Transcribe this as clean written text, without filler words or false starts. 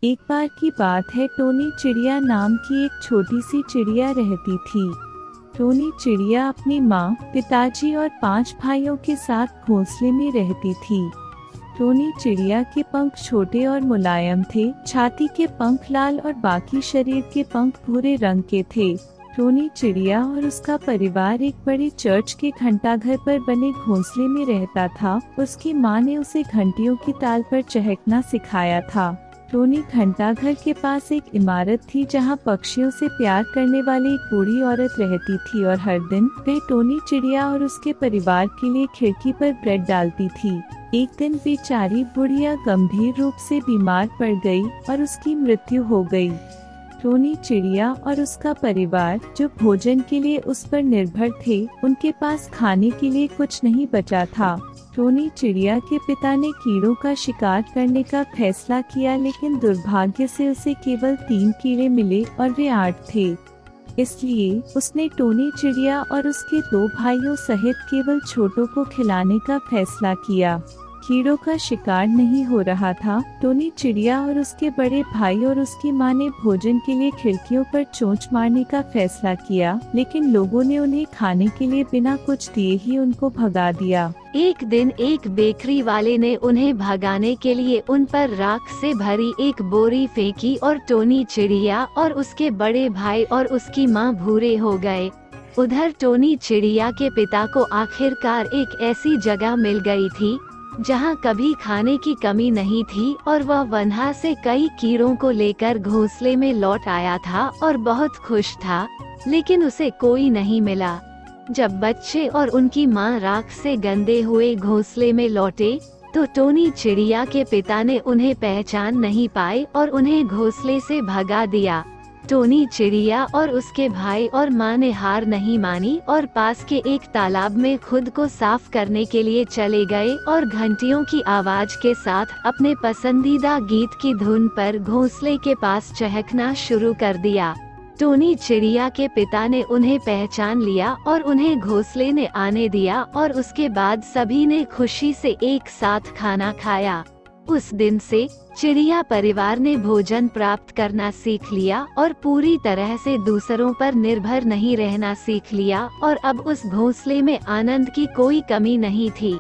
एक बार की बात है, टोनी चिड़िया नाम की एक छोटी सी चिड़िया रहती थी। टोनी चिड़िया अपनी माँ, पिताजी और 5 भाइयों के साथ घोंसले में रहती थी। टोनी चिड़िया के पंख छोटे और मुलायम थे, छाती के पंख लाल और बाकी शरीर के पंख भूरे रंग के थे। टोनी चिड़िया और उसका परिवार एक बड़े चर्च के घंटाघर पर बने घोंसले में रहता था। उसकी माँ ने उसे घंटियों की ताल पर चहकना सिखाया था। टोनी घंटाघर के पास एक इमारत थी जहाँ पक्षियों से प्यार करने वाली एक बूढ़ी औरत रहती थी और हर दिन वह टोनी चिड़िया और उसके परिवार के लिए खिड़की पर ब्रेड डालती थी। एक दिन बेचारी बुढ़िया गंभीर रूप से बीमार पड़ गई और उसकी मृत्यु हो गई। टोनी चिड़िया और उसका परिवार, जो भोजन के लिए उस पर निर्भर थे, उनके पास खाने के लिए कुछ नहीं बचा था। टोनी चिड़िया के पिता ने कीड़ों का शिकार करने का फैसला किया, लेकिन दुर्भाग्य से उसे केवल 3 कीड़े मिले और वे 8 थे। इसलिए उसने टोनी चिड़िया और उसके 2 भाइयों सहित केवल छोटों को खिलाने का फैसला किया। कीड़ों का शिकार नहीं हो रहा था। टोनी चिड़िया और उसके बड़े भाई और उसकी माँ ने भोजन के लिए खिड़कियों पर चोंच मारने का फैसला किया, लेकिन लोगों ने उन्हें खाने के लिए बिना कुछ दिए ही उनको भगा दिया। एक दिन एक बेकरी वाले ने उन्हें भगाने के लिए उन पर राख से भरी एक बोरी फेंकी और टोनी चिड़िया और उसके बड़े भाई और उसकी माँ भूरे हो गए। उधर टोनी चिड़िया के पिता को आखिरकार एक ऐसी जगह मिल गई थी जहाँ कभी खाने की कमी नहीं थी और वह वहाँ से कई कीड़ों को लेकर घोंसले में लौट आया था और बहुत खुश था, लेकिन उसे कोई नहीं मिला। जब बच्चे और उनकी माँ राख से गंदे हुए घोंसले में लौटे तो टोनी चिड़िया के पिता ने उन्हें पहचान नहीं पाए और उन्हें घोंसले से भगा दिया। टोनी चिड़िया और उसके भाई और माँ ने हार नहीं मानी और पास के एक तालाब में खुद को साफ करने के लिए चले गए और घंटियों की आवाज के साथ अपने पसंदीदा गीत की धुन पर घोंसले के पास चहकना शुरू कर दिया। टोनी चिड़िया के पिता ने उन्हें पहचान लिया और उन्हें घोंसले में आने दिया और उसके बाद सभी ने खुशी से एक साथ खाना खाया। उस दिन से चिड़िया परिवार ने भोजन प्राप्त करना सीख लिया और पूरी तरह से दूसरों पर निर्भर नहीं रहना सीख लिया और अब उस घोंसले में आनंद की कोई कमी नहीं थी।